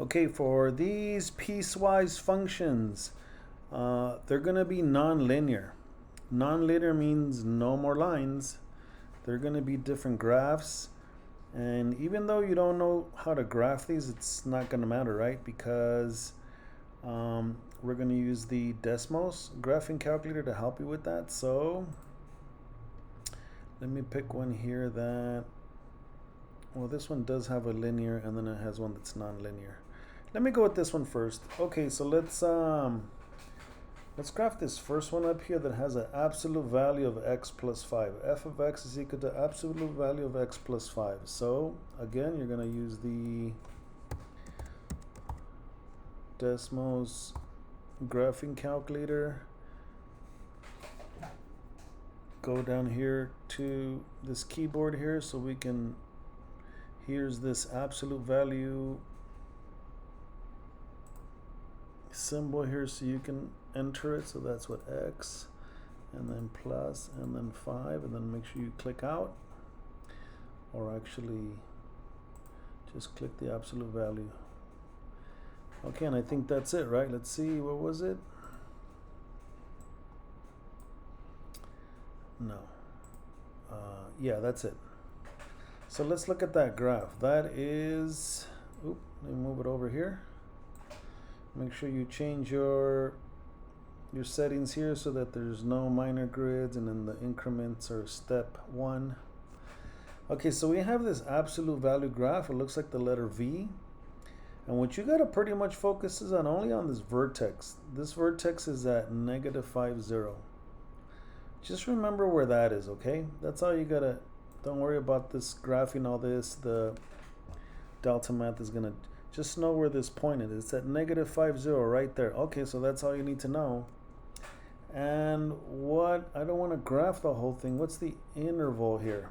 Okay, for these piecewise functions, they're going to be non-linear. Non-linear means no more lines. They're going to be different graphs. And even though you don't know how to graph these, it's not going to matter, right? Because we're going to use the Desmos graphing calculator to help you with that. So let me pick one here that, well, this one does have a linear, and then it has one that's non-linear. Let me go with this one first. Okay, so let's graph this first one up here that has an absolute value of x plus 5. F of x is equal to absolute value of x plus 5. So again, you're going to use the Desmos graphing calculator. Go down here to this keyboard here so we can, here's this absolute value symbol here so you can enter it. So that's what x, and then plus, and then 5, and then make sure you click out, or actually just click the absolute value. Okay, and I think that's it, right? Let's see, what was it? No. Yeah, that's it. So let's look at that graph. That is, let me move it over here. Make sure you change your settings here so that there's no minor grids, and then the increments are step 1. Okay, so we have this absolute value graph. It looks like the letter V. And what you gotta pretty much focus is only on this vertex. This vertex is at -5, 0. Just remember where that is, okay? That's all you gotta, don't worry about this graphing, all this. The delta math is gonna, just know where this point is. It's at -5, 0 right there. Okay, so that's all you need to know. And what, I don't want to graph the whole thing. What's the interval here?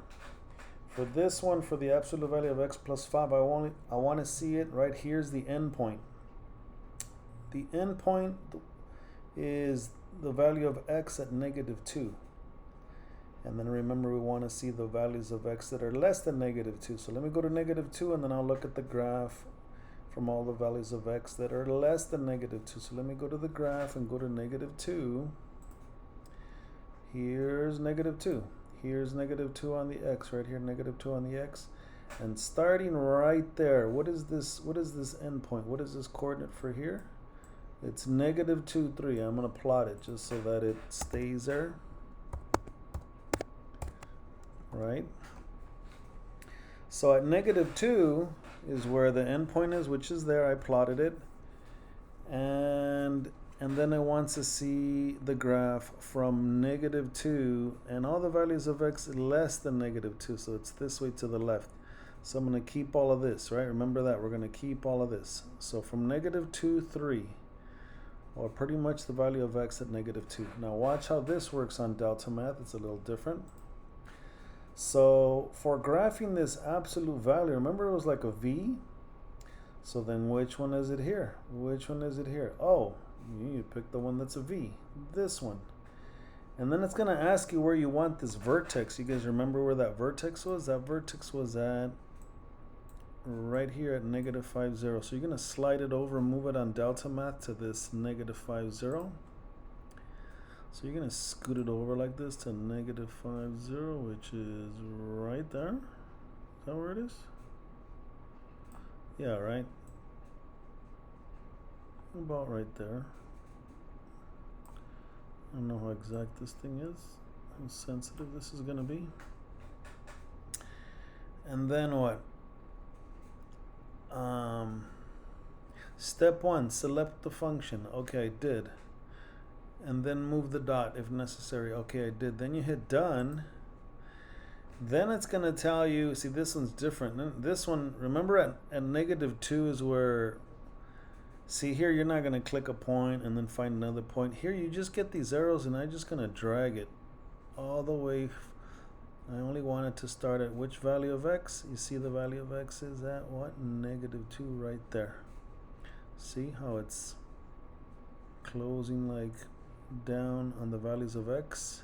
For this one, for the absolute value of x plus 5, I want to see it right here's the end point. The end point is the value of x at -2. And then remember, we want to see the values of x that are less than -2. So let me go to -2, and then I'll look at the graph from all the values of x that are less than -2. So let me go to the graph and go to -2. Here's -2. Here's -2 on the x, right here, -2 on the x. And starting right there, what is this endpoint? What is this coordinate for here? It's -2, 3. I'm going to plot it just so that it stays there. Right? So at -2 is where the endpoint is, which is there. I plotted it. And then it wants to see the graph from -2 and all the values of x less than -2. So it's this way to the left. So I'm going to keep all of this, right? Remember that. We're going to keep all of this. So from -2, 3, or pretty much the value of x at -2. Now watch how this works on delta math. It's a little different. So for graphing this absolute value, remember it was like a V? So then which one is it here? Which one is it here? Oh, you pick the one that's a V, this one. And then it's going to ask you where you want this vertex. You guys remember where that vertex was? That vertex was at right here at -5, 0. So you're going to slide it over and move it on delta math to this -5, 0. So you're going to scoot it over like this to -5, 0, which is right there. Is that where it is? Yeah, right? About right there. I don't know how exact this thing is, how sensitive this is going to be. And then what? Step 1, select the function. Okay, I did. And then move the dot if necessary. Okay, I did. Then you hit done. Then it's going to tell you, see, this one's different. This one, remember at -2 is where, see here, you're not going to click a point and then find another point. Here, you just get these arrows, and I'm just going to drag it all the way. I only want it to start at which value of x? You see the value of x is at what? -2 right there. See how it's closing like down on the values of x?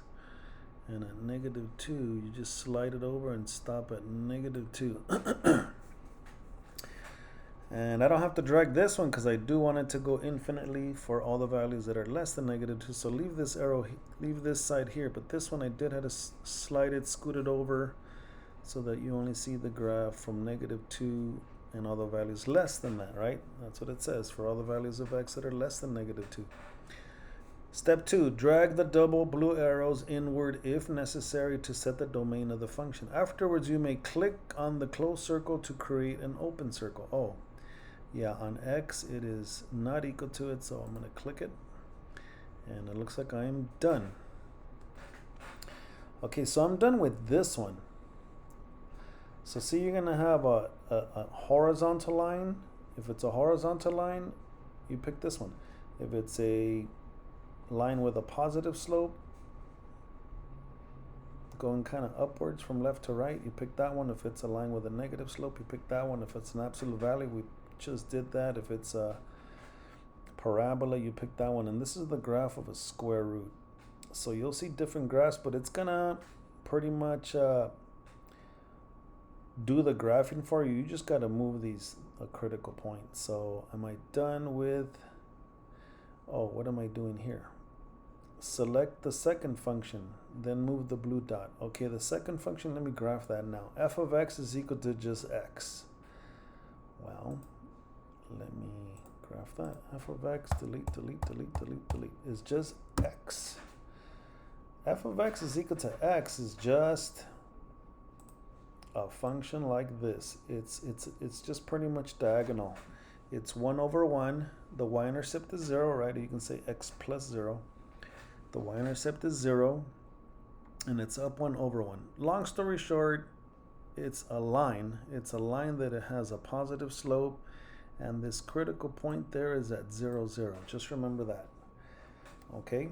And at -2, you just slide it over and stop at -2. And I don't have to drag this one because I do want it to go infinitely for all the values that are less than -2. So leave this arrow, leave this side here. But this one I did have to slide it, scoot it over so that you only see the graph from -2 and all the values less than that, right? That's what it says, for all the values of x that are less than -2. Step 2, drag the double blue arrows inward if necessary to set the domain of the function. Afterwards, you may click on the closed circle to create an open circle. Oh, yeah, on x it is not equal to it, so I'm going to click it. And it looks like I'm done. Okay, so I'm done with this one. So see, you're going to have a horizontal line. If it's a horizontal line, you pick this one. If it's a line with a positive slope going kind of upwards from left to right, you pick that one. If it's a line with a negative slope, you pick that one. If it's an absolute value, we just did that. If it's a parabola, you pick that one. And this is the graph of a square root. So you'll see different graphs, but it's gonna pretty much do the graphing for you. You just got to move these critical points. So am I done with, oh, what am I doing here? Select the second function, then move the blue dot. Okay, the second function, let me graph that now. F of x is equal to just x. Well, let me graph that. F of x, delete, delete, delete, delete, delete, is just x. F of x is equal to x is just a function like this. It's just pretty much diagonal. It's 1 over 1. The y-intercept is 0, right? You can say x plus 0. The y-intercept is 0, and it's up 1 over 1. Long story short, it's a line. It's a line that it has a positive slope, and this critical point there is at 0, 0. Just remember that. Okay?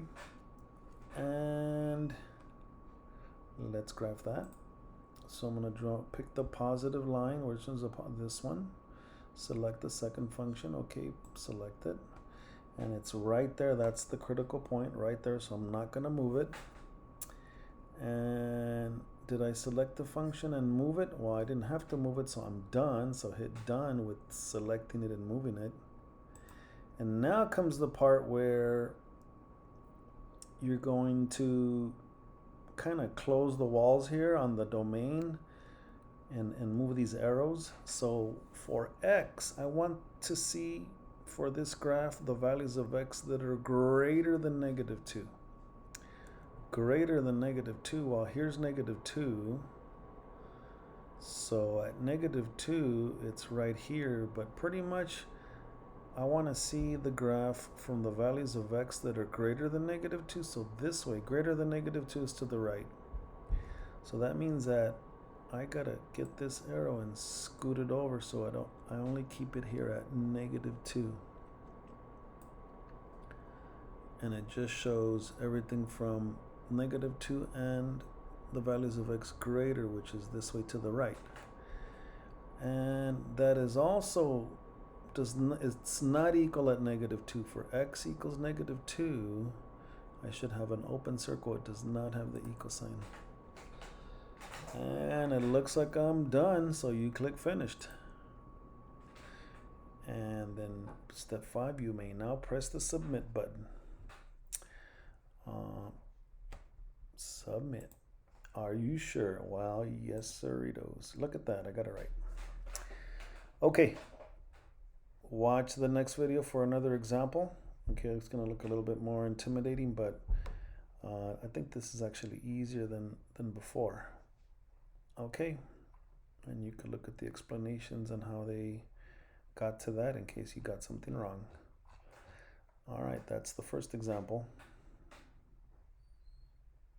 And let's graph that. So I'm going to pick the positive line, which is this one. Select the second function. Okay, select it. And it's right there. That's the critical point right there. So I'm not going to move it. And did I select the function and move it? Well, I didn't have to move it, so I'm done. So hit done with selecting it and moving it. And now comes the part where you're going to kind of close the walls here on the domain and move these arrows. So for x, I want to see for this graph the values of x that are greater than -2. Greater than -2. Well, here's -2. So at -2, it's right here, but pretty much I want to see the graph from the values of x that are greater than -2. So this way, greater than -2 is to the right. So that means that I gotta get this arrow and scoot it over so I only keep it here at -2. And it just shows everything from -2 and the values of x greater, which is this way to the right. And that is also it's not equal at -2. For x equals -2, I should have an open circle. It does not have the equal sign. And it looks like I'm done, so you click finished. And then step 5, you may now press the submit button. Submit. Are you sure? Well, yes, sirritos. Look at that, I got it right. Okay. Watch the next video for another example. Okay, it's going to look a little bit more intimidating, but I think this is actually easier than before. Okay, and you can look at the explanations and how they got to that in case you got something wrong. All right, that's the first example.